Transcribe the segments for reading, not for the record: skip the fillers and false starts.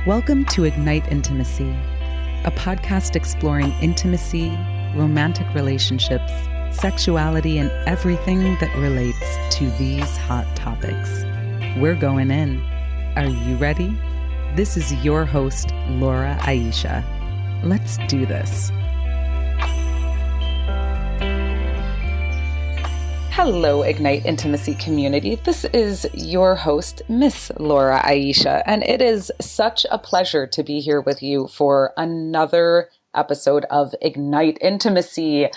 Welcome to Ignite Intimacy, a podcast exploring intimacy, romantic relationships, sexuality, and everything that relates to these hot topics. We're going in. Are you ready? This is your host, Laura Aisha. Let's do this. Hello, Ignite Intimacy community. This is your host, Miss Laura Aisha, and it is such a pleasure to be here with you for another episode of Ignite Intimacy.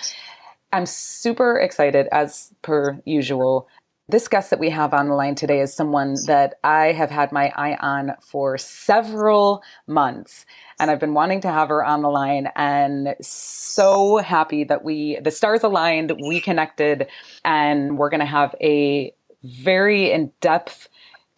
I'm super excited, as per usual. This guest that we have on the line today is someone that I have had my eye on for several months, and I've been wanting to have her on the line, and so happy that the stars aligned, we connected, and we're going to have a very in-depth,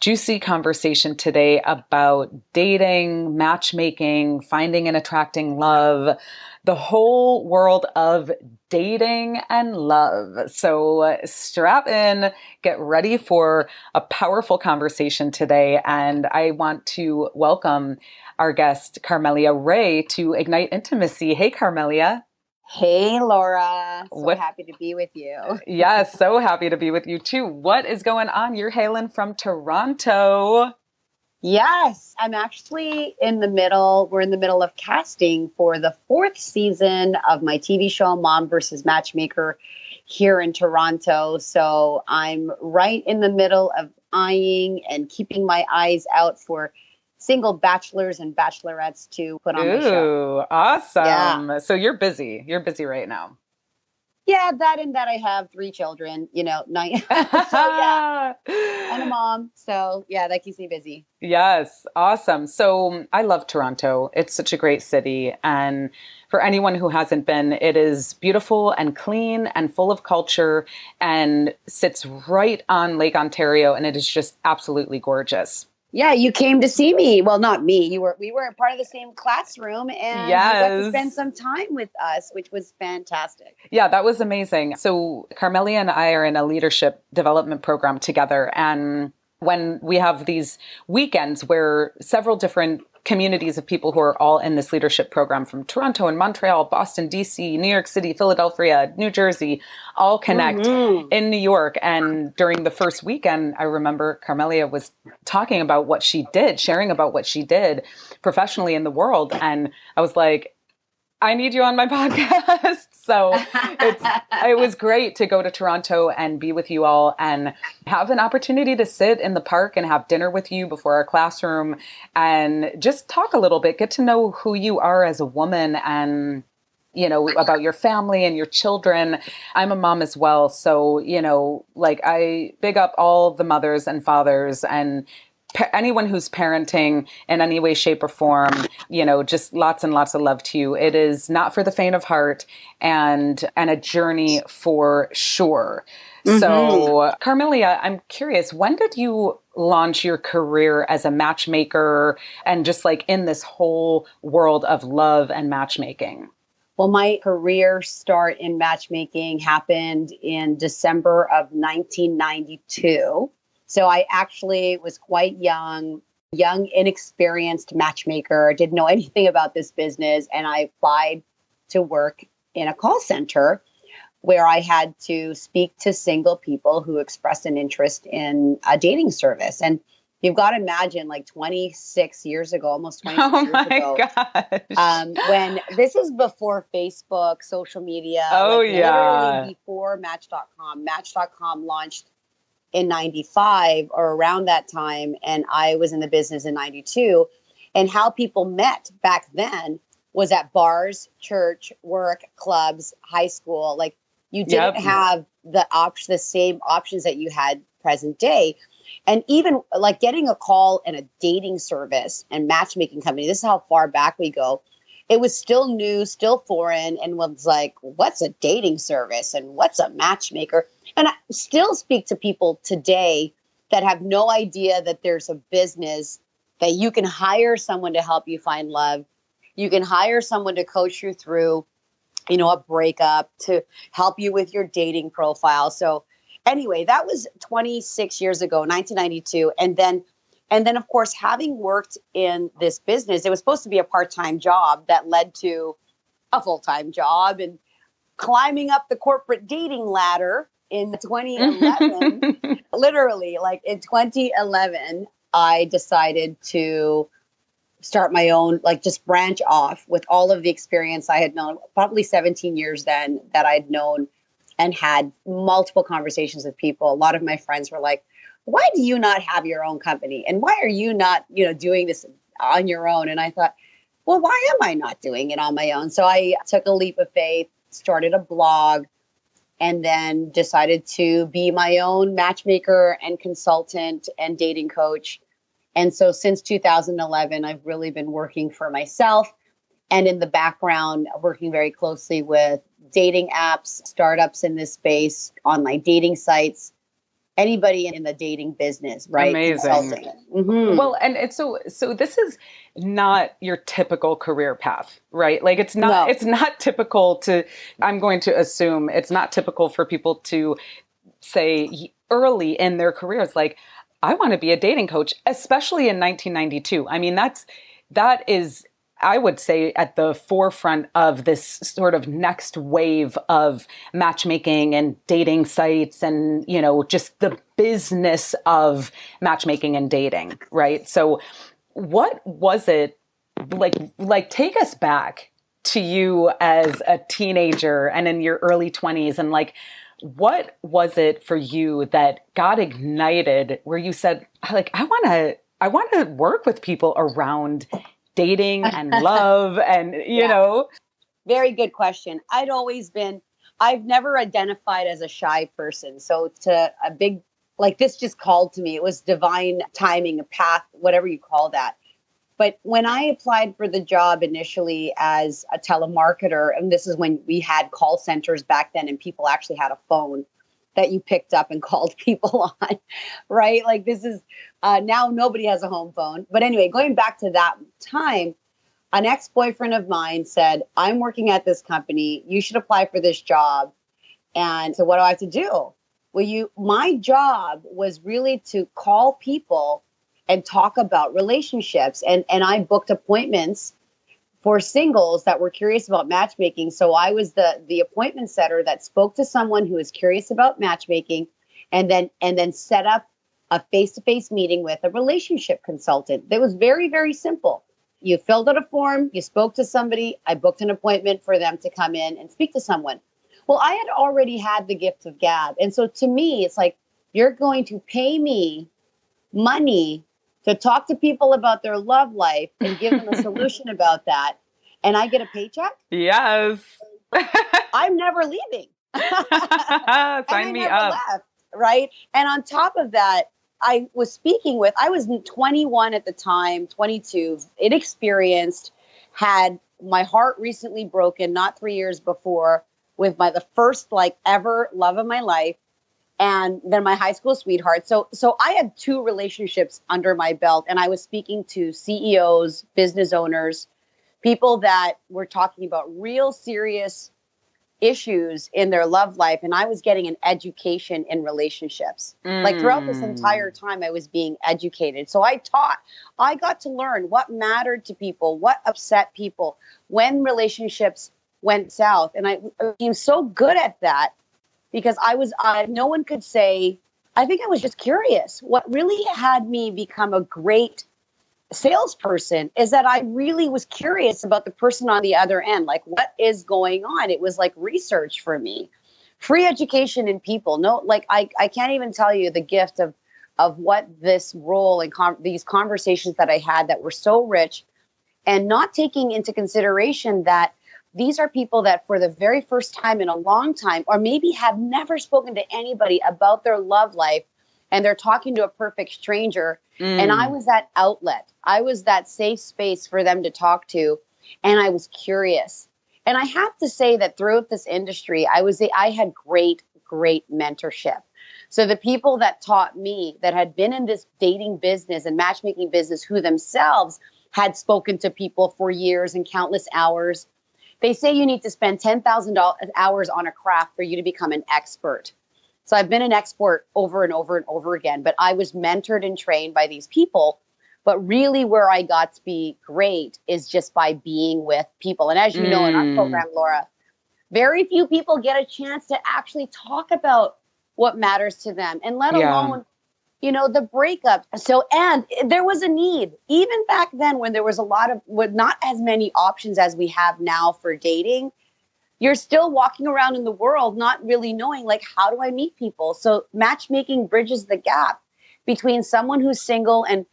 juicy conversation today about dating, matchmaking, finding and attracting love, the whole world of dating and love. So strap in, get ready for a powerful conversation today. And I want to welcome our guest, Carmelia Ray, to Ignite Intimacy. Hey, Carmelia. Hey, Laura. Happy to be with you. Yes, so happy to be with you too. What is going on? You're hailing from Toronto. Yes, I'm actually we're in the middle of casting for the 4th season of my TV show, Mom vs. Matchmaker, here in Toronto. So I'm right in the middle of eyeing and keeping my eyes out for single bachelors and bachelorettes to put on my show. Ooh, awesome. Yeah. So you're busy. You're busy right now. Yeah, that I have 3 children, 9. So yeah, and a mom. So yeah, that keeps me busy. Yes. Awesome. So I love Toronto. It's such a great city. And for anyone who hasn't been, it is beautiful and clean and full of culture and sits right on Lake Ontario. And it is just absolutely gorgeous. Yeah, you came to see me. Well, not me. We were a part of the same classroom, and you got to spend some time with us, which was fantastic. Yeah, that was amazing. So Carmelia and I are in a leadership development program together. And when we have these weekends where several different communities of people who are all in this leadership program from Toronto and Montreal, Boston, DC, New York City, Philadelphia, New Jersey, all connect in New York. And during the first weekend, I remember Carmelia was talking about what she did, sharing about what she did professionally in the world. And I was like, I need you on my podcast. So it was great to go to Toronto and be with you all and have an opportunity to sit in the park and have dinner with you before our classroom and just talk a little bit, get to know who you are as a woman and, about your family and your children. I'm a mom as well. So, I big up all the mothers and fathers and anyone who's parenting in any way, shape, or form, just lots and lots of love to you. It is not for the faint of heart and a journey for sure. Mm-hmm. So, Carmelia, I'm curious, when did you launch your career as a matchmaker and just in this whole world of love and matchmaking? Well, my career start in matchmaking happened in December of 1992. So I actually was quite young, inexperienced matchmaker, didn't know anything about this business. And I applied to work in a call center where I had to speak to single people who expressed an interest in a dating service. And you've got to imagine 26 years ago, almost 26 years ago. Gosh. When this is before Facebook, social media. Literally before Match.com. Match.com launched in 95 or around that time. And I was in the business in 92. And how people met back then was at bars, church, work, clubs, high school. You didn't have the same options that you had present day. And even getting a call in a dating service and matchmaking company, this is how far back we go. It was still new, still foreign, and was like, what's a dating service and what's a matchmaker? And I still speak to people today that have no idea that there's a business that you can hire someone to help you find love You can hire someone to coach you through, a breakup, to help you with your dating profile. So anyway, that was 26 years ago, 1992. And then of course, having worked in this business, it was supposed to be a part-time job that led to a full-time job, and climbing up the corporate dating ladder in 2011, literally like in 2011, I decided to start my own, like just branch off with all of the experience I had known, probably 17 years then that I'd known and had multiple conversations with people. A lot of my friends were like, why do you not have your own company? And why are you not, doing this on your own? And I thought, well, why am I not doing it on my own? So I took a leap of faith, started a blog, and then decided to be my own matchmaker and consultant and dating coach. And so since 2011, I've really been working for myself and in the background, working very closely with dating apps, startups in this space, online dating sites, anybody in the dating business, right? Amazing. Mm-hmm. Well, and it's so this is not your typical career path, right? Like it's not typical to, I'm going to assume it's not typical for people to say early in their careers, like, I want to be a dating coach, especially in 1992. I mean, that is, I would say, at the forefront of this sort of next wave of matchmaking and dating sites and, just the business of matchmaking and dating, right? So what was it like take us back to you as a teenager and in your early 20s, and like, what was it for you that got ignited where you said, like, I want to work with people around dating and love and, know? Very good question. I've never identified as a shy person. So to a big, like this just called to me. It was divine timing, a path, whatever you call that. But when I applied for the job initially as a telemarketer, and this is when we had call centers back then and people actually had a phone that you picked up and called people on, right? Like this is, now nobody has a home phone. But anyway, going back to that time, an ex-boyfriend of mine said, I'm working at this company. You should apply for this job. And so what do I have to do? Well, my job was really to call people and talk about relationships. And I booked appointments for singles that were curious about matchmaking. So I was the appointment setter that spoke to someone who was curious about matchmaking and then set up a face-to-face meeting with a relationship consultant. That was very, very simple. You filled out a form, you spoke to somebody, I booked an appointment for them to come in and speak to someone. Well, I had already had the gift of gab. And so to me, it's like, you're going to pay me money to talk to people about their love life and give them a solution about that, and I get a paycheck? Yes. I'm never leaving. Sign me up. Left, right? And on top of that, I was 21 at the time, 22, inexperienced, had my heart recently broken, not 3 years before, with the first ever love of my life. And then my high school sweetheart. So I had 2 relationships under my belt, and I was speaking to CEOs, business owners, people that were talking about real serious issues in their love life. And I was getting an education in relationships. Like throughout this entire time, I was being educated. So I got to learn what mattered to people, what upset people, when relationships went south. And I became so good at that, because no one could say, I think I was just curious. What really had me become a great salesperson is that I really was curious about the person on the other end. Like, what is going on? It was like research for me. Free education in people. No, I can't even tell you the gift of what this role and these conversations that I had that were so rich, and not taking into consideration that these are people that for the very first time in a long time, or maybe have never spoken to anybody about their love life, and they're talking to a perfect stranger. And I was that outlet. I was that safe space for them to talk to. And I was curious. And I have to say that throughout this industry, I had great, great mentorship. So the people that taught me, that had been in this dating business and matchmaking business, who themselves had spoken to people for years and countless hours. They say you need to spend 10,000 hours on a craft for you to become an expert. So I've been an expert over and over and over again, but I was mentored and trained by these people. But really where I got to be great is just by being with people. And as you know, in our program, Laura, very few people get a chance to actually talk about what matters to them, and let alone, the breakup. So, and there was a need, even back then when there was not as many options as we have now for dating. You're still walking around in the world not really knowing, like, how do I meet people? So matchmaking bridges the gap between someone who's single and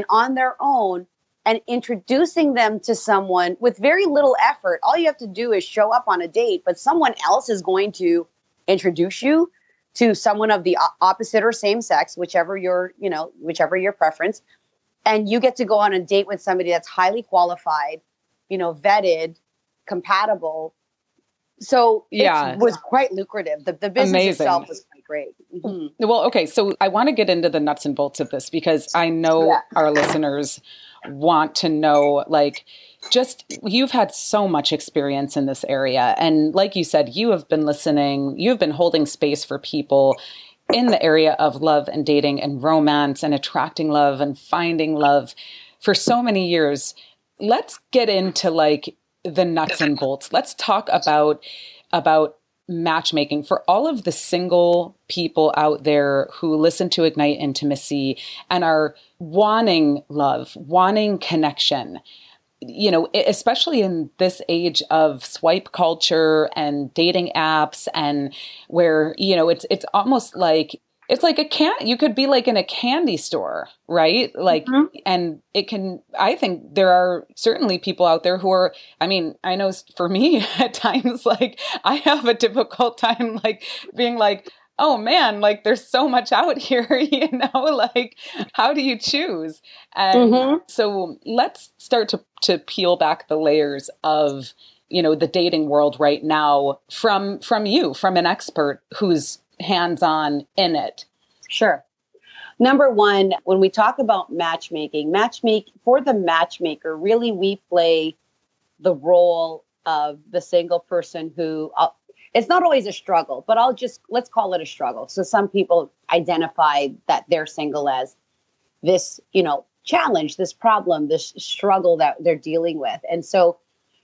on their own, and introducing them to someone with very little effort. All you have to do is show up on a date, but someone else is going to introduce you to someone of the opposite or same sex, whichever your preference. And you get to go on a date with somebody that's highly qualified, vetted, compatible. So it was quite lucrative. The business itself was quite great. Mm-hmm. Well, okay. So I want to get into the nuts and bolts of this, because I know our listeners want to know, like, just, you've had so much experience in this area. And like you said, you have been listening, you've been holding space for people in the area of love and dating and romance and attracting love and finding love for so many years. Let's get into like the nuts and bolts. Let's talk about matchmaking for all of the single people out there who listen to Ignite Intimacy and are wanting love, wanting connection. Especially in this age of swipe culture and dating apps, and where, it's almost like, it's like you could be like in a candy store, right? Like, and I think there are certainly people out there who are, I know for me at times, like, I have a difficult time, like, being like, oh man, like, there's so much out here, like, how do you choose? And so let's start to peel back the layers of, the dating world right now from an expert who's hands-on in it. Sure. Number one, when we talk about matchmaking for the matchmaker, really we play the role of the single person who, it's not always a struggle, but let's call it a struggle. So some people identify that they're single as this, challenge, this problem, this struggle that they're dealing with. And so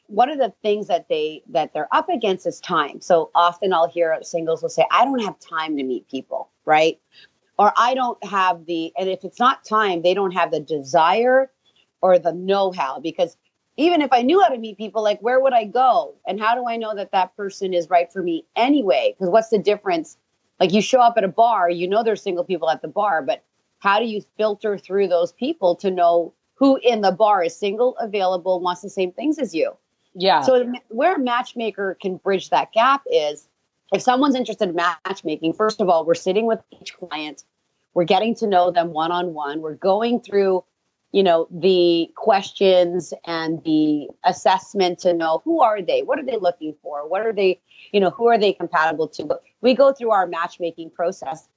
one of the things that they're up against is time. So often I'll hear singles will say, I don't have time to meet people, right? Or I don't have and if it's not time, they don't have the desire or the know-how, because even if I knew how to meet people, like, where would I go? And how do I know that person is right for me anyway? Because what's the difference? Like, you show up at a bar, there's single people at the bar, but how do you filter through those people to know who in the bar is single, available, wants the same things as you? Yeah. So where a matchmaker can bridge that gap is, if someone's interested in matchmaking, first of all, we're sitting with each client, we're getting to know them one-on-one, we're going through, the questions and the assessment to know, who are they? What are they looking for? What are they, who are they compatible to? We go through our matchmaking process.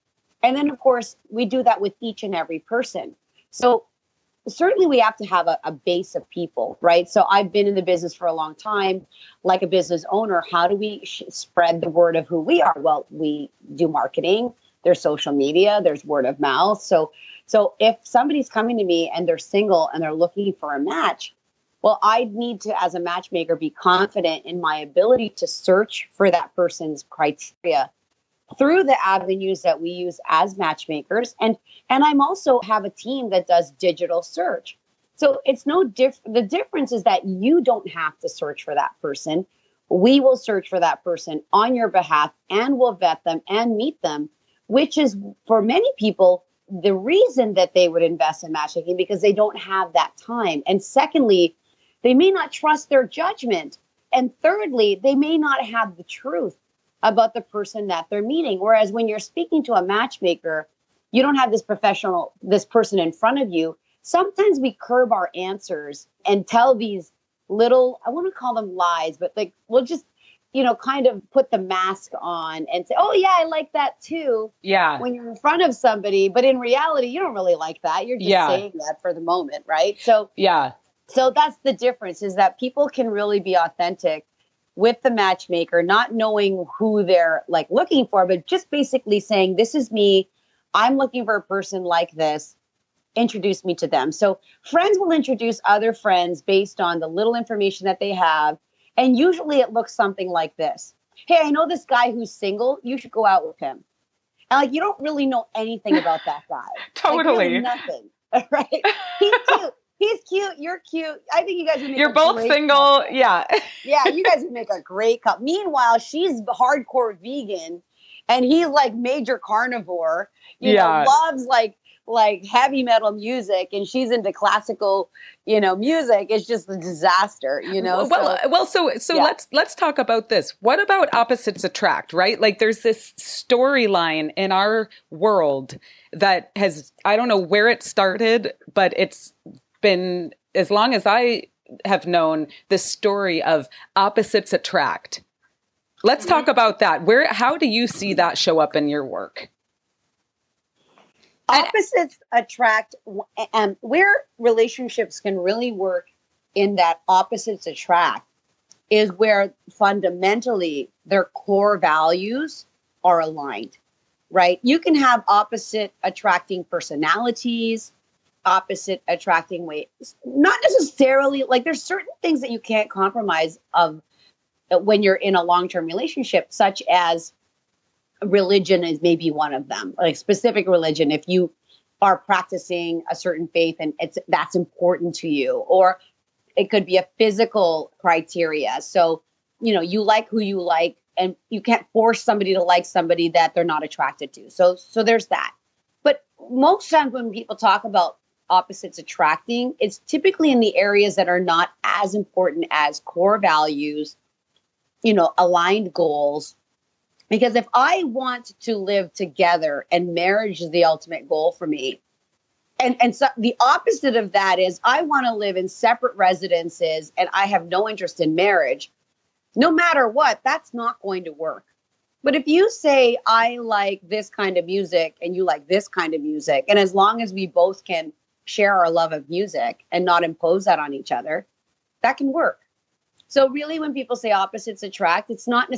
And then, of course, we do that with each and every person. So certainly we have to have a base of people, right? So I've been in the business for a long time. Like a business owner, how do we spread the word of who we are? Well, we do marketing. There's social media. There's word of mouth. So if somebody's coming to me and they're single and they're looking for a match, well, I need to, as a matchmaker, be confident in my ability to search for that person's criteria through the avenues that we use as matchmakers. And I'm also have a team that does digital search. So it's no different. The difference is that you don't have to search for that person. We will search for that person on your behalf, and we'll vet them and meet them, which is, for many people, the reason that they would invest in matchmaking, because they don't have that time. And secondly, they may not trust their judgment. And thirdly, they may not have the truth about the person that they're meeting. Whereas when you're speaking to a matchmaker, you don't have this person in front of you. Sometimes we curb our answers and tell these little, I want to call them lies, but like, we'll just, kind of put the mask on and say, oh yeah, I like that too. Yeah. When you're in front of somebody, but in reality, you don't really like that. You're just saying that for the moment. Right. So So that's the difference, is that people can really be authentic with the matchmaker, not knowing who they're like looking for, but just basically saying, this is me. I'm looking for a person like this. Introduce me to them. So friends will introduce other friends based on the little information that they have. And usually it looks something like this. Hey, I know this guy who's single. You should go out with him. And like, you don't really know anything about that guy. Totally. Like, really nothing. Right? He's cute. He's cute. You're cute. I think you guys would make You're both single. Couple. Yeah. Yeah, you guys would make a great couple. Meanwhile, she's hardcore vegan and he's like major carnivore. You know, loves like heavy metal music, and she's into classical, music. It's just a disaster, So yeah. let's talk about this. What about opposites attract, right? Like there's this storyline in our world that has, I don't know where it started, but it's been, as long as I have known, the story of opposites attract. Let's talk about that. How do you see that show up in your work? Opposites attract, and where relationships can really work in that opposites attract is where fundamentally their core values are aligned, right? You can have opposite attracting personalities, opposite attracting ways, not necessarily like there's certain things that you can't compromise of when you're in a long-term relationship, such as religion is maybe one of them, like specific religion. If you are practicing a certain faith and that's important to you, or it could be a physical criteria. So, you like who you like, and you can't force somebody to like somebody that they're not attracted to. So there's that. But most times when people talk about opposites attracting, it's typically in the areas that are not as important as core values, aligned goals. Because if I want to live together and marriage is the ultimate goal for me, and so the opposite of that is I want to live in separate residences and I have no interest in marriage, no matter what, that's not going to work. But if you say I like this kind of music and you like this kind of music, and as long as we both can share our love of music and not impose that on each other, that can work. So really, when people say opposites attract, it's not,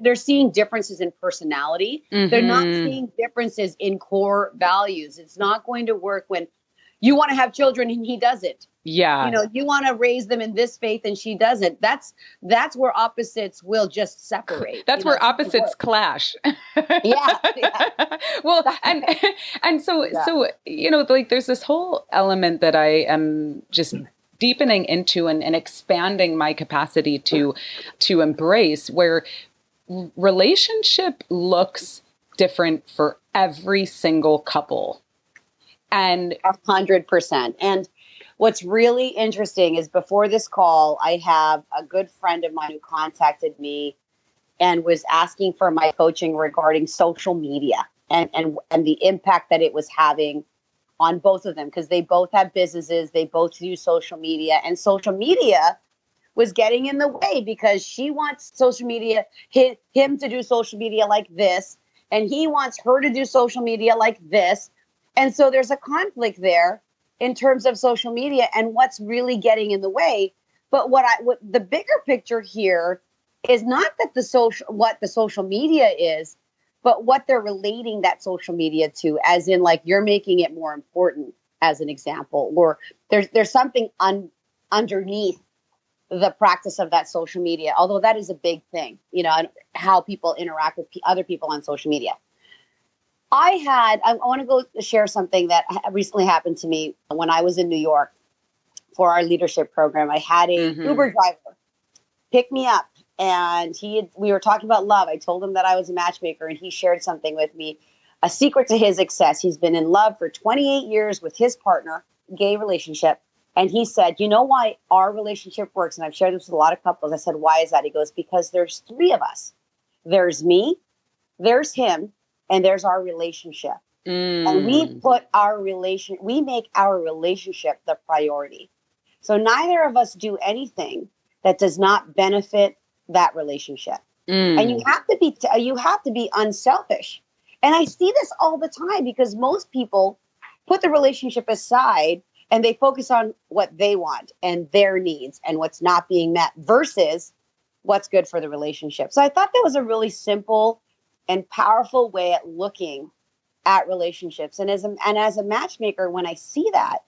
they're seeing differences in personality. Mm-hmm. They're not seeing differences in core values. It's not going to work when you want to have children and he doesn't. Yeah. You want to raise them in this faith and she doesn't. That's where opposites will just separate. That's where opposites clash. Yeah. Well, and so, like there's this whole element that I am just deepening into and expanding my capacity to embrace, where relationship looks different for every single couple. And 100%. And what's really interesting is before this call, I have a good friend of mine who contacted me and was asking for my coaching regarding social media and the impact that it was having on both of them, because they both have businesses, they both use social media, and social media was getting in the way because she wants social media, him to do social media like this, and he wants her to do social media like this. And so there's a conflict there in terms of social media and what's really getting in the way. But what the bigger picture here is not that what the social media is, but what they're relating that social media to, as in like you're making it more important, as an example, or there's something underneath the practice of that social media, although that is a big thing, and how people interact with other people on social media. I want to go share something that recently happened to me when I was in New York for our leadership program. I had a Uber driver pick me up. And we were talking about love. I told him that I was a matchmaker, and he shared something with me, a secret to his success. He's been in love for 28 years with his partner, gay relationship. And he said, you know why our relationship works? And I've shared this with a lot of couples. I said, why is that? He goes, because there's three of us. There's me, there's him, and there's our relationship. And we make our relationship the priority. So neither of us do anything that does not benefit that relationship. And you have to be unselfish. And I see this all the time because most people put the relationship aside and they focus on what they want and their needs and what's not being met versus what's good for the relationship. So I thought that was a really simple and powerful way at looking at relationships. And as a matchmaker, when I see that,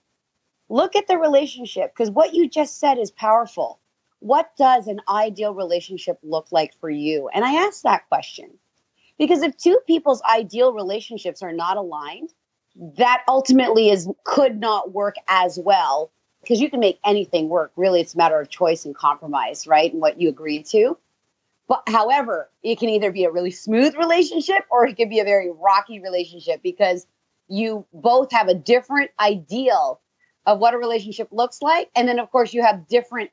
look at the relationship, because what you just said is powerful. What does an ideal relationship look like for you? And I ask that question because if two people's ideal relationships are not aligned, that ultimately could not work as well, because you can make anything work. Really, it's a matter of choice and compromise, right? And what you agree to. But however, it can either be a really smooth relationship or it can be a very rocky relationship, because you both have a different ideal of what a relationship looks like. And then, of course, you have different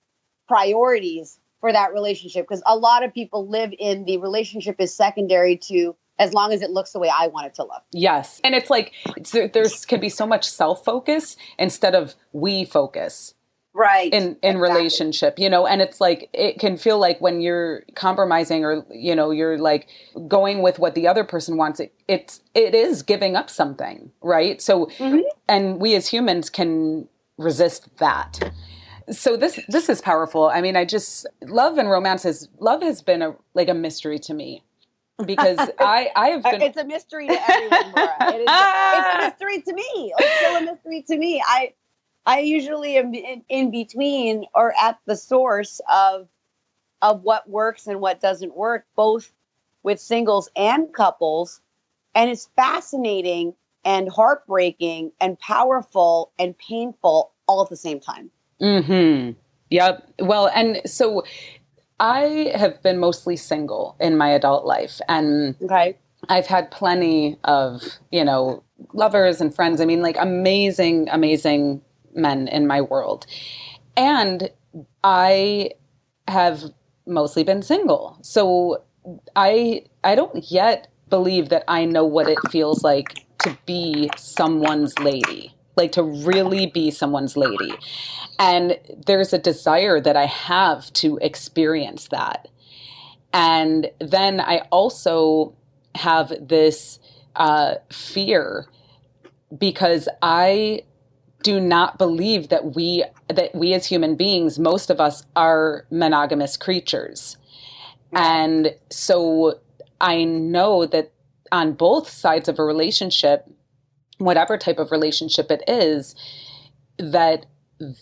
priorities for that relationship, because a lot of people live in the relationship is secondary to as long as it looks the way I want it to look. Yes. And it's like there's can be so much self-focus instead of we focus. Right. In exactly. relationship, and it's like, it can feel like when you're compromising or, you're like going with what the other person wants, it is giving up something. Right. So, and we as humans can resist that. So this is powerful. I mean, love and romance love has been a mystery to me, because I have been. It's a mystery to everyone, Laura. It's a mystery to me. It's still a mystery to me. I usually am in between or at the source of what works and what doesn't work, both with singles and couples. And it's fascinating and heartbreaking and powerful and painful all at the same time. Mm-hmm. Yep. Well, and so I have been mostly single in my adult life, and I've had plenty of, lovers and friends. I mean, like amazing, amazing men in my world. And I have mostly been single. So I don't yet believe that I know what it feels like to be someone's lady, like to really be someone's lady. And there's a desire that I have to experience that. And then I also have this fear, because I do not believe that we as human beings, most of us, are monogamous creatures. And so I know that on both sides of a relationship, whatever type of relationship it is, that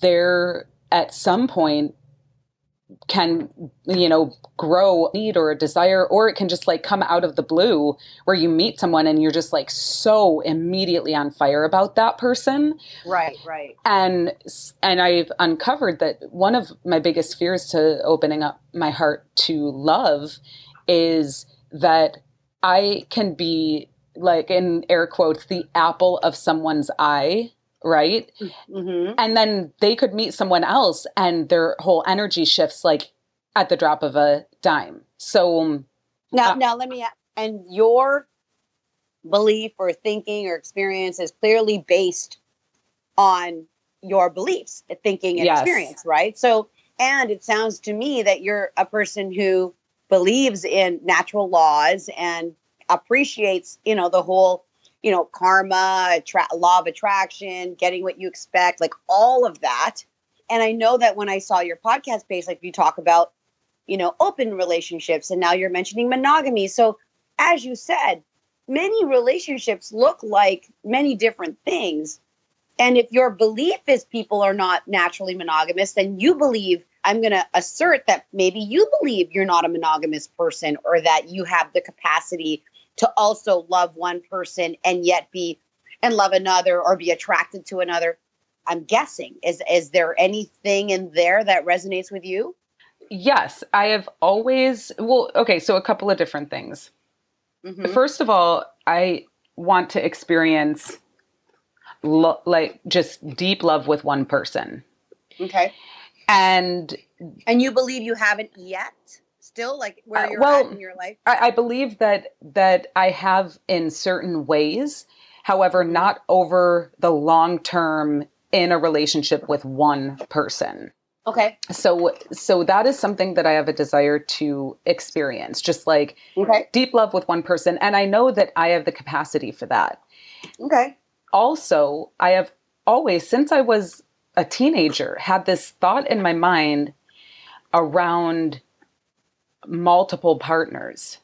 there at some point can, grow a need or a desire, or it can just like come out of the blue where you meet someone and you're just like so immediately on fire about that person. Right. And I've uncovered that one of my biggest fears to opening up my heart to love is that I can be, like, in air quotes, the apple of someone's eye. Right. Mm-hmm. And then they could meet someone else and their whole energy shifts like at the drop of a dime. So now let me, and your belief or thinking or experience is clearly based on your beliefs, thinking and experience, right? So, and it sounds to me that you're a person who believes in natural laws and appreciates, the whole, karma, law of attraction, getting what you expect, like all of that. And I know that when I saw your podcast page, like you talk about, open relationships, and now you're mentioning monogamy. So as you said, many relationships look like many different things. And if your belief is people are not naturally monogamous, then you believe, I'm going to assert that maybe you believe you're not a monogamous person, or that you have the capacity to also love one person and yet be and love another, or be attracted to another. I'm guessing, is there anything in there that resonates with you? Yes, I have always, so a couple of different things. Mm-hmm. First of all, I want to experience like just deep love with one person. Okay. And you believe you haven't yet? Still, like where you're at in your life? I believe that I have in certain ways, however, not over the long term in a relationship with one person. Okay. So that is something that I have a desire to experience, just like deep love with one person. And I know that I have the capacity for that. Okay. Also, I have always, since I was a teenager, had this thought in my mind around multiple partners.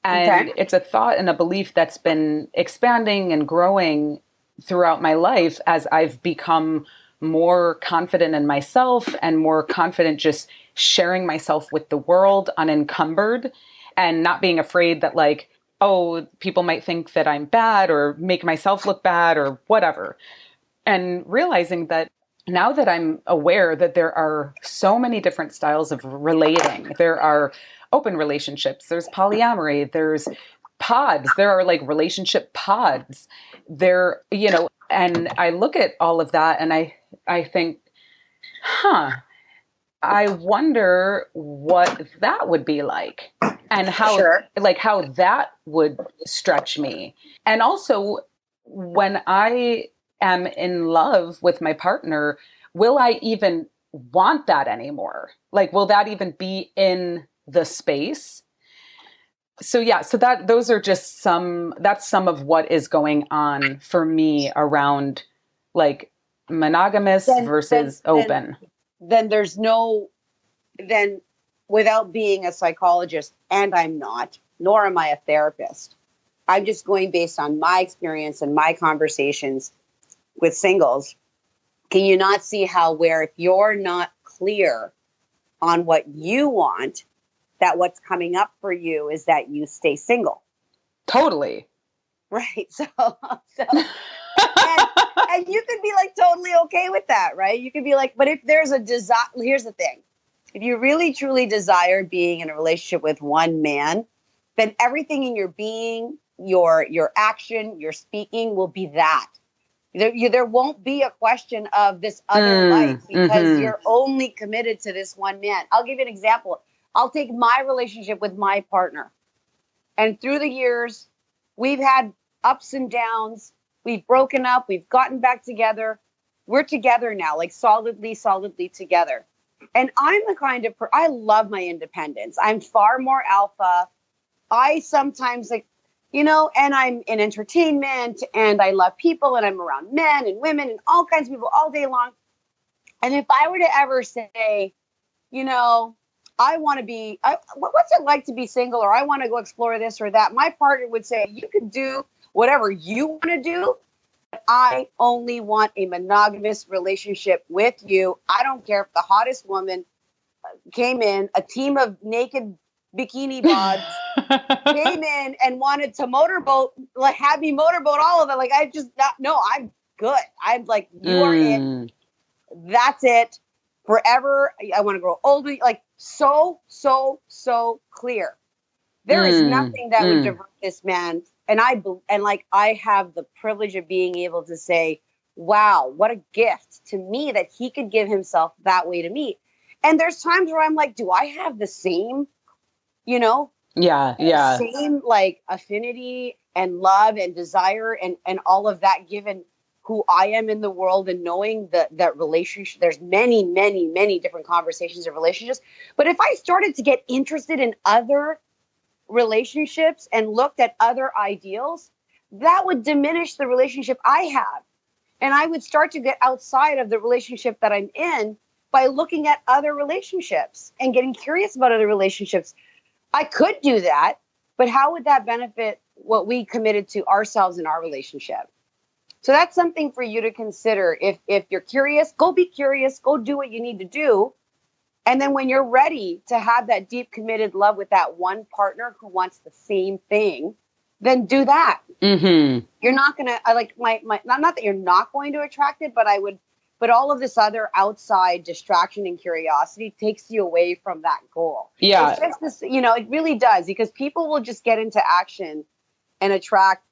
And Okay. it's a thought and a belief that's been expanding and growing throughout my life as I've become more confident in myself and more confident just sharing myself with the world unencumbered and not being afraid that, like, oh, people might think that I'm bad or make myself look bad or whatever. And realizing that now that I'm aware that there are so many different styles of relating, there are open relationships, there's polyamory, there's pods, there are like relationship pods there, and I look at all of that and I think, huh, I wonder what that would be like and Sure. how that would stretch me. And also, when I am in love with my partner, will I even want that anymore? Like, will that even be in the space? So yeah, so those are just that's some of what is going on for me around, like, monogamous Then, then, versus then, open. then there's no, then without being a psychologist, and I'm not, nor am I a therapist. I'm just going based on my experience and my conversations with singles. Can you not see how, where if you're not clear on what you want, that what's coming up for you is that you stay single? Totally. Right. So and you could be like totally okay with that, right? You could be like, but if there's a desire, here's the thing. If you really truly desire being in a relationship with one man, then everything in your being, your action, your speaking will be that. There won't be a question of this other life because you're only committed to this one man. I'll give you an example. I'll take my relationship with my partner. And through the years, we've had ups and downs. We've broken up. We've gotten back together. We're together now, like solidly together. And I'm the kind of I love my independence. I'm far more alpha. I sometimes and I'm in entertainment and I love people and I'm around men and women and all kinds of people all day long. And if I were to ever say, I want to be, what's it like to be single, or I want to go explore this or that, my partner would say, you can do whatever you want to do. But I only want a monogamous relationship with you. I don't care if the hottest woman came in, a team of naked bikini bods came in and wanted to motorboat, like have me motorboat all of it. Like, I'm good. I'm like, you are it. That's it. Forever. I want to grow older. Like, so clear. There is nothing that would divert this man. And I have the privilege of being able to say, wow, what a gift to me that he could give himself that way to me. And there's times where I'm like, do I have the same, same like affinity and love and desire and all of that, given who I am in the world and knowing that relationship, there's many different conversations of relationships. But if I started to get interested in other relationships and looked at other ideals, that would diminish the relationship I have. And I would start to get outside of the relationship that I'm in by looking at other relationships and getting curious about other relationships. I could do that, but how would that benefit what we committed to ourselves in our relationship? So that's something for you to consider. If you're curious, go be curious, go do what you need to do. And then when you're ready to have that deep committed love with that one partner who wants the same thing, then do that. Mm-hmm. You're not going to, not that you're not going to attract it, but all of this other outside distraction and curiosity takes you away from that goal. Yeah. It's just this, it really does, because people will just get into action and attract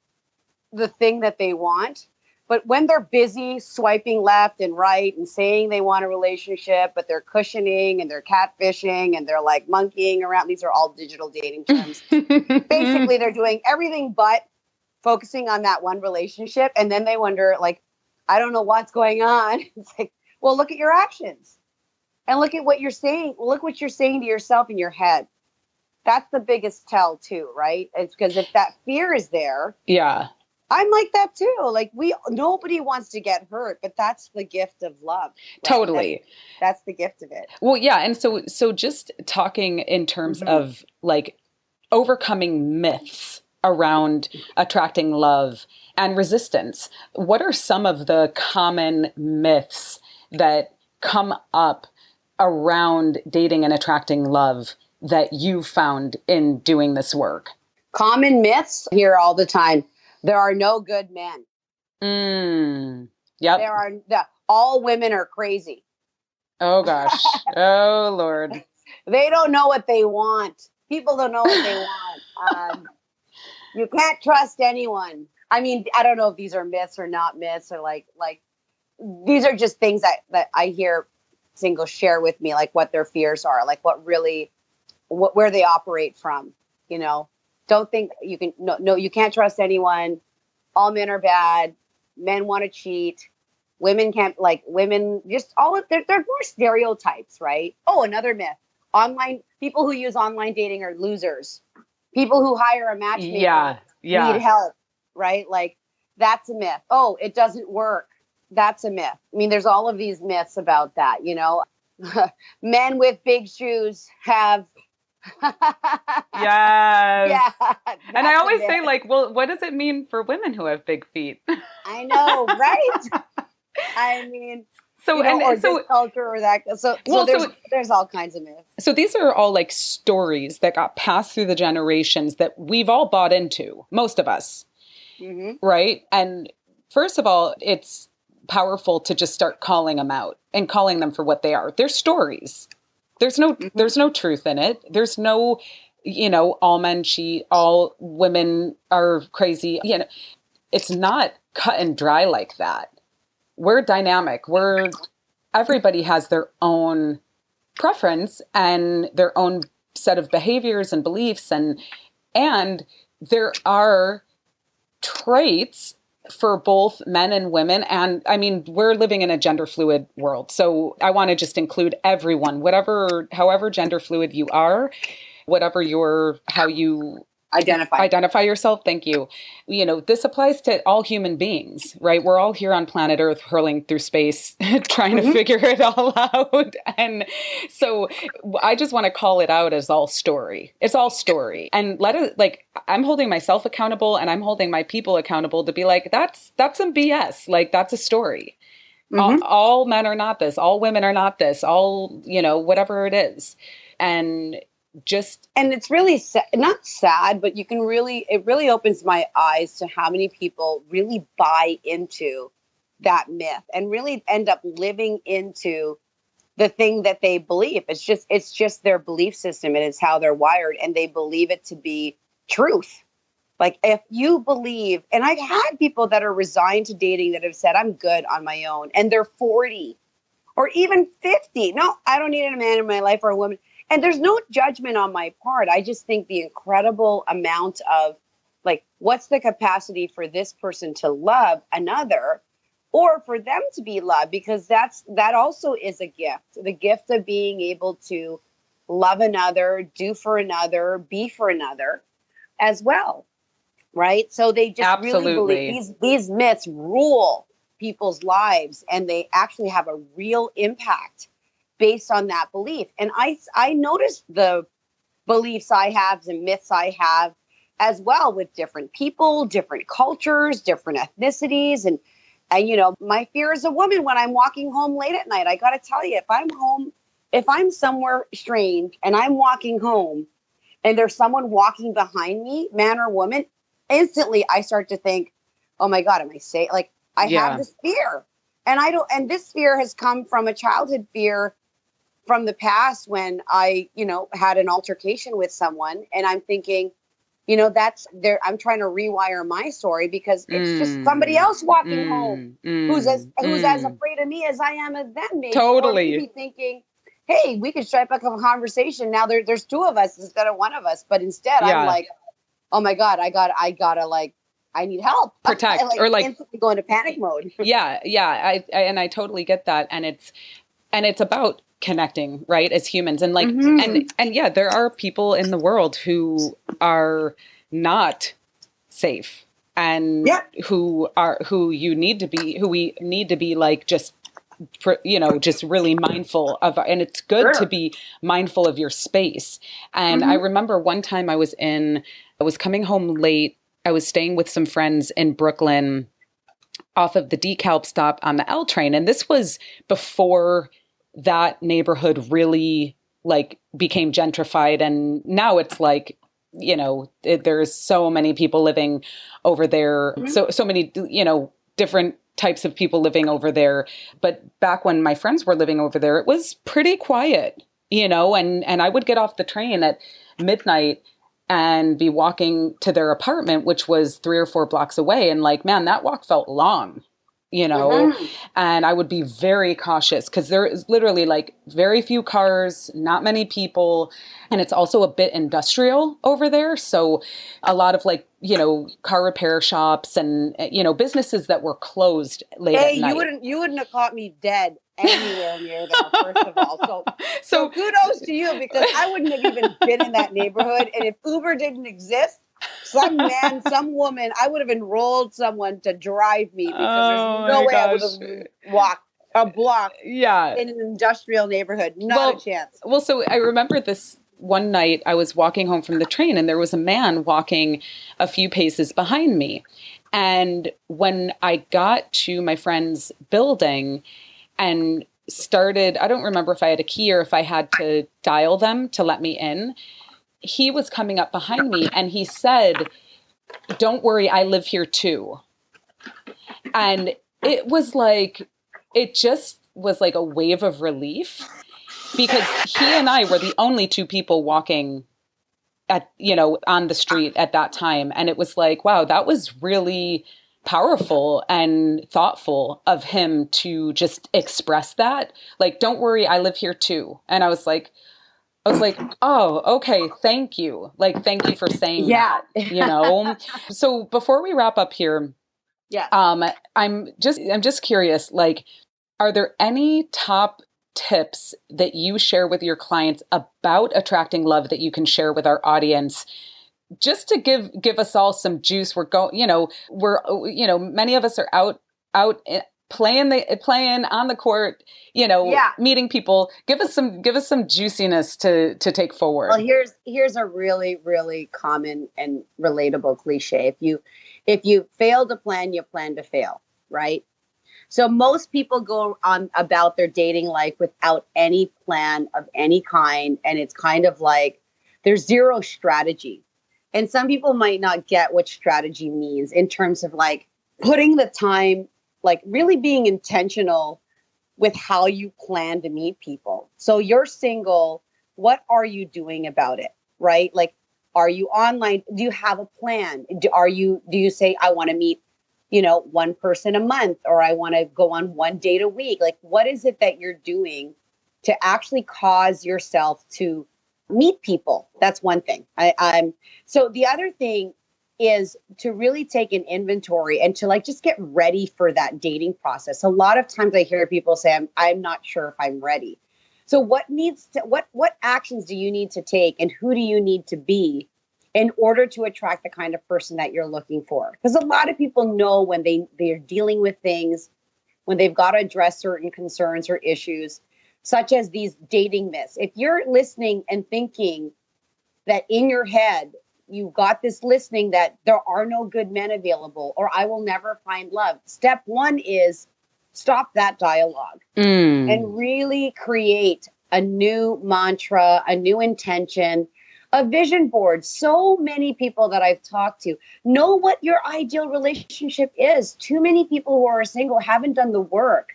the thing that they want. But when they're busy swiping left and right and saying they want a relationship, but they're cushioning and they're catfishing and they're like monkeying around, these are all digital dating terms. Basically, they're doing everything but focusing on that one relationship. And then they wonder, like, I don't know what's going on. It's like, well, look at your actions and look at what you're saying. Look what you're saying to yourself in your head. That's the biggest tell too, right? It's because if that fear is there, yeah, I'm like that too. Like nobody wants to get hurt, but that's the gift of love. Right? Totally. That's the gift of it. Well, yeah. And so just talking in terms of like overcoming myths around attracting love and resistance, what are some of the common myths that come up around dating and attracting love that you found in doing this work? Common myths here all the time. There are no good men. Yep. All women are crazy. Oh gosh. Oh Lord. They don't know what they want. People don't know what they want. You can't trust anyone. I mean, I don't know if these are myths or not myths, or like these are just things that I hear singles share with me, like what their fears are, like where they operate from. You know, don't think you can. No, you can't trust anyone. All men are bad. Men want to cheat. Women can't, like women, just all of they're more stereotypes, right? Oh, another myth. Online people who use online dating are losers. People who hire a matchmaker need help, right? Like that's a myth. Oh, it doesn't work. That's a myth. I mean, there's all of these myths about that, you know. Men with big shoes have yes. And I always say, like, well, what does it mean for women who have big feet? I know, right? I mean, this culture or that. So there's all kinds of myths. So these are all like stories that got passed through the generations that we've all bought into, most of us, right? And first of all, it's powerful to just start calling them out and calling them for what they are. They're stories. There's no truth in it. There's no, all men cheat, all women are crazy. It's not cut and dry like that. We're dynamic. Everybody has their own preference and their own set of behaviors and beliefs, and there are traits for both men and women. And I mean, we're living in a gender fluid world. So I want to just include everyone, however gender fluid you are, how you identify yourself. Thank you. This applies to all human beings, right? We're all here on planet Earth hurling through space, trying to figure it all out. And so I just want to call it out as all story. It's all story. And I'm holding myself accountable and I'm holding my people accountable to be like, that's some BS. Like, that's a story. All men are not this. All women are not this. All, whatever it is. And it's really not sad, but it really opens my eyes to how many people really buy into that myth and really end up living into the thing that they believe. It's just their belief system, and it's how they're wired, and they believe it to be truth. Like, if you believe, and I've had people that are resigned to dating that have said, I'm good on my own, and they're 40 or even 50. No, I don't need a man in my life or a woman. And there's no judgment on my part. I just think the incredible amount of, like, what's the capacity for this person to love another, or for them to be loved? Because that also is a gift. The gift of being able to love another, do for another, be for another as well. Right? So they just really believe these myths rule people's lives, and they actually have a real impact based on that belief. And I noticed the beliefs I have and myths I have as well with different people, different cultures, different ethnicities. And my fear as a woman when I'm walking home late at night, I got to tell you, if I'm somewhere strange and I'm walking home and there's someone walking behind me, man or woman, instantly I start to think, oh my God, am I safe? Like, I have this fear. And this fear has come from a childhood fear from the past when I, had an altercation with someone, and I'm thinking, that's there. I'm trying to rewire my story because it's just somebody else walking home who's as afraid of me as I am of them. Maybe. Totally. Or maybe thinking, hey, we could strike up a conversation. Now there's two of us instead of one of us. But instead, I'm like, oh my God, I need help. Protect. Or instantly go into panic mode. Yeah. I totally get that. And it's about connecting, right, as humans, and and there are people in the world who are not safe and who we need to be like just just really mindful of, and it's good to be mindful of your space. And I remember one time I was coming home late. I was staying with some friends in Brooklyn off of the DeKalb stop on the L train. And this was before that neighborhood really like became gentrified. And now it's like, there's so many people living over there. So many, different types of people living over there. But back when my friends were living over there, it was pretty quiet, and I would get off the train at midnight and be walking to their apartment, which was 3 or 4 blocks away. And like, man, that walk felt long, and I would be very cautious because there is literally like very few cars, not many people. And it's also a bit industrial over there. So a lot of like, car repair shops and, businesses that were closed late at night. You wouldn't have caught me dead anywhere near there, first of all. So kudos to you, because I wouldn't have even been in that neighborhood. And if Uber didn't exist, some man, some woman, I would have enrolled someone to drive me, because there's no way I would have walked a block in an industrial neighborhood. Not a chance. Well, so I remember this one night I was walking home from the train and there was a man walking a few paces behind me. And when I got to my friend's building and started, I don't remember if I had a key or if I had to dial them to let me in. He was coming up behind me and he said, "Don't worry, I live here too." And it just was like a wave of relief, because he and I were the only 2 people walking on the street at that time. And it was like, wow, that was really powerful and thoughtful of him to just express that. Like, "Don't worry, I live here too." And I was like, oh, okay, thank you. Like, thank you for saying that, So before we wrap up here, I'm just curious, like, are there any top tips that you share with your clients about attracting love that you can share with our audience? Just to give us all some juice. Many of us are out playing on the court, meeting people. Give us some juiciness to take forward. Well, here's a really, really common and relatable cliche. If you fail to plan, you plan to fail, right? So most people go on about their dating life without any plan of any kind. And it's kind of like there's zero strategy. And some people might not get what strategy means in terms of like putting the time, like really being intentional with how you plan to meet people. So you're single. What are you doing about it? Right? Like, are you online? Do you have a plan? Do you say, I want to meet, one person a month, or I want to go on 1 date a week? Like, what is it that you're doing to actually cause yourself to meet people? That's one thing. So the other thing is to really take an inventory and to like just get ready for that dating process. A lot of times I hear people say, I'm not sure if I'm ready. So what actions do you need to take, and who do you need to be in order to attract the kind of person that you're looking for? Because a lot of people know when they're dealing with things, when they've got to address certain concerns or issues, such as these dating myths. If you're listening and thinking that in your head, you got this listening that there are no good men available, or I will never find love. Step 1 is stop that dialogue and really create a new mantra, a new intention, a vision board. So many people that I've talked to know what your ideal relationship is. Too many people who are single haven't done the work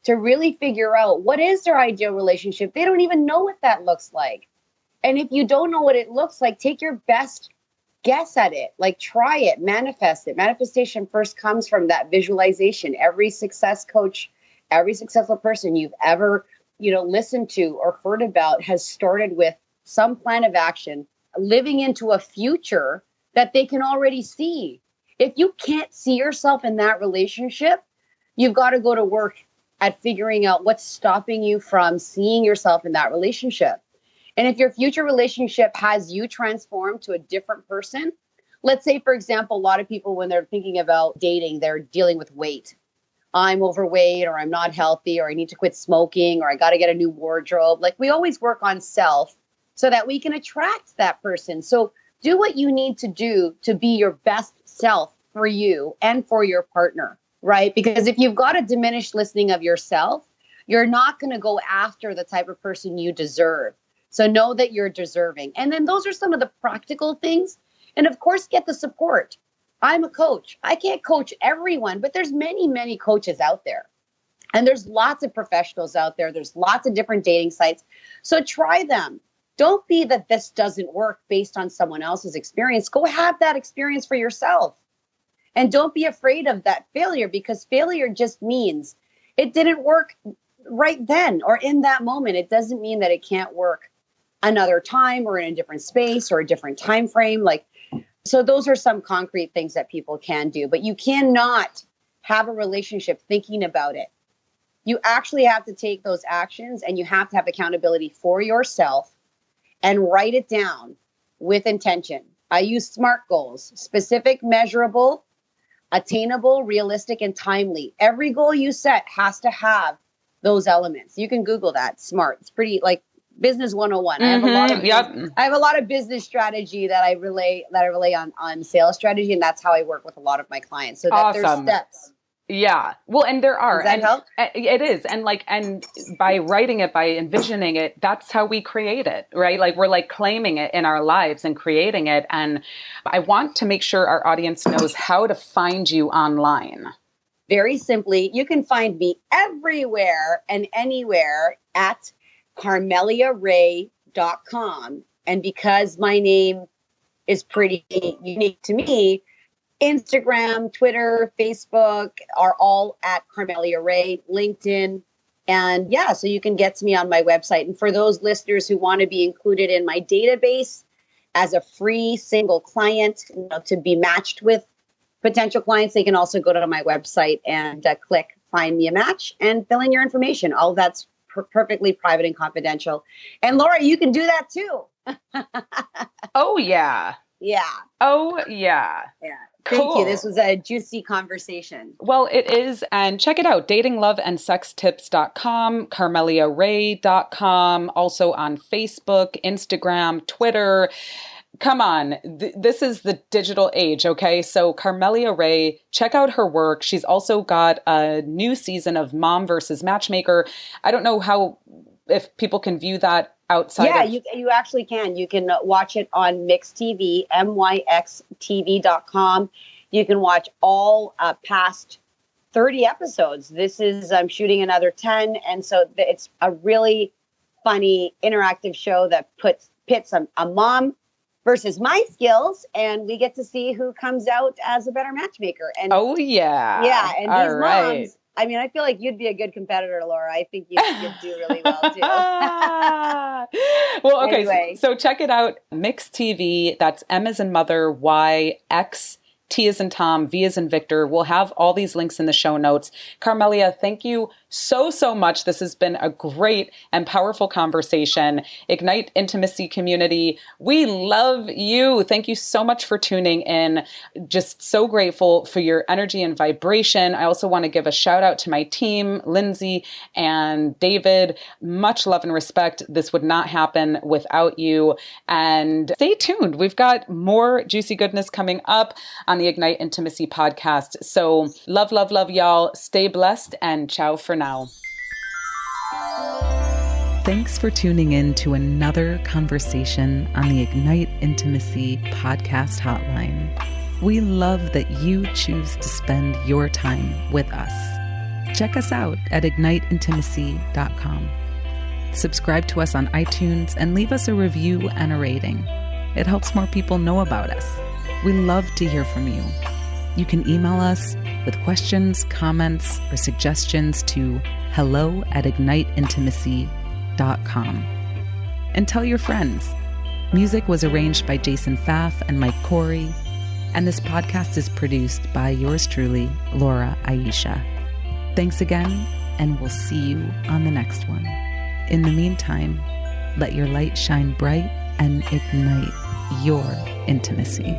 to really figure out what is their ideal relationship. They don't even know what that looks like. And if you don't know what it looks like, take your best guess at it. Like, try it, manifest it. Manifestation first comes from that visualization. Every success coach, every successful person you've ever, listened to or heard about has started with some plan of action, living into a future that they can already see. If you can't see yourself in that relationship, you've got to go to work at figuring out what's stopping you from seeing yourself in that relationship. And if your future relationship has you transformed to a different person, let's say, for example, a lot of people, when they're thinking about dating, they're dealing with weight. I'm overweight, or I'm not healthy, or I need to quit smoking, or I got to get a new wardrobe. Like, we always work on self so that we can attract that person. So do what you need to do to be your best self for you and for your partner, right? Because if you've got a diminished listening of yourself, you're not going to go after the type of person you deserve. So know that you're deserving. And then those are some of the practical things. And of course, get the support. I'm a coach. I can't coach everyone, but there's many, many coaches out there. And there's lots of professionals out there. There's lots of different dating sites. So try them. Don't be that this doesn't work based on someone else's experience. Go have that experience for yourself. And don't be afraid of that failure, because failure just means it didn't work right then or in that moment. It doesn't mean that it can't work another time or in a different space or a different time frame. So those are some concrete things that people can do, but you cannot have a relationship thinking about it. You actually have to take those actions, and you have to have accountability for yourself and write it down with intention. I use SMART goals: specific, measurable, attainable, realistic, and timely. Every goal you set has to have those elements. You can Google that, SMART. It's pretty like business 101. Mm-hmm. I have a lot of business strategy that I relay on sales strategy, and that's how I work with a lot of my clients. So that Awesome. there's steps. Yeah. Well, and there are. Does that help? It is. And by writing it, by envisioning it, that's how we create it, right? Like, we're like claiming it in our lives and creating it. And I want to make sure our audience knows how to find you online. Very simply, you can find me everywhere and anywhere at carmeliaray.com. And because my name is pretty unique to me, Instagram, Twitter, Facebook are all at Carmelia Ray, LinkedIn. And yeah, so you can get to me on my website. And for those listeners who want to be included in my database as a free single client, to be matched with potential clients, they can also go to my website and click Find Me a Match and fill in your information. All of that's perfectly private and confidential. And Laura, you can do that too. Oh, yeah. Yeah. Oh, yeah. Yeah. Cool. Thank you. This was a juicy conversation. Well, it is. And check it out. datingloveandsextips.com, carmeliaray.com, also on Facebook, Instagram, Twitter. Come on. This is the digital age, okay? So Carmelia Ray, check out her work. She's also got a new season of Mom versus Matchmaker. I don't know if people can view that outside. Yeah, you actually can. You can watch it on Mix TV, myxtv.com. You can watch all past 30 episodes. I'm shooting another 10. And so it's a really funny, interactive show that pits a mom versus my skills, and we get to see who comes out as a better matchmaker. And oh, yeah. Yeah, and all these right. moms, I mean, I feel like you'd be a good competitor, Laura. I think you'd do really well, too. Well, okay, anyway. So check it out. Mix TV, that's M as in mother, Y, X, T as in Tom, V as in Victor. We'll have all these links in the show notes. Carmelia, thank you so much. This has been a great and powerful conversation. Ignite Intimacy community, we love you. Thank you so much for tuning in. Just so grateful for your energy and vibration. I also want to give a shout out to my team, Lindsay and David. Much love and respect. This would not happen without you. And stay tuned. We've got more juicy goodness coming up on the Ignite Intimacy podcast. So love, y'all. Stay blessed, and ciao for now. Thanks for tuning in to another conversation on the Ignite Intimacy podcast hotline. We love that you choose to spend your time with us. Check us out at igniteintimacy.com. Subscribe to us on iTunes and leave us a review and a rating. It helps more people know about us. We love to hear from you. You can email us with questions, comments, or suggestions to hello@igniteintimacy.com. And tell your friends. Music was arranged by Jason Pfaff and Mike Corey, and this podcast is produced by yours truly, Laura Aisha. Thanks again, and we'll see you on the next one. In the meantime, let your light shine bright and ignite your intimacy.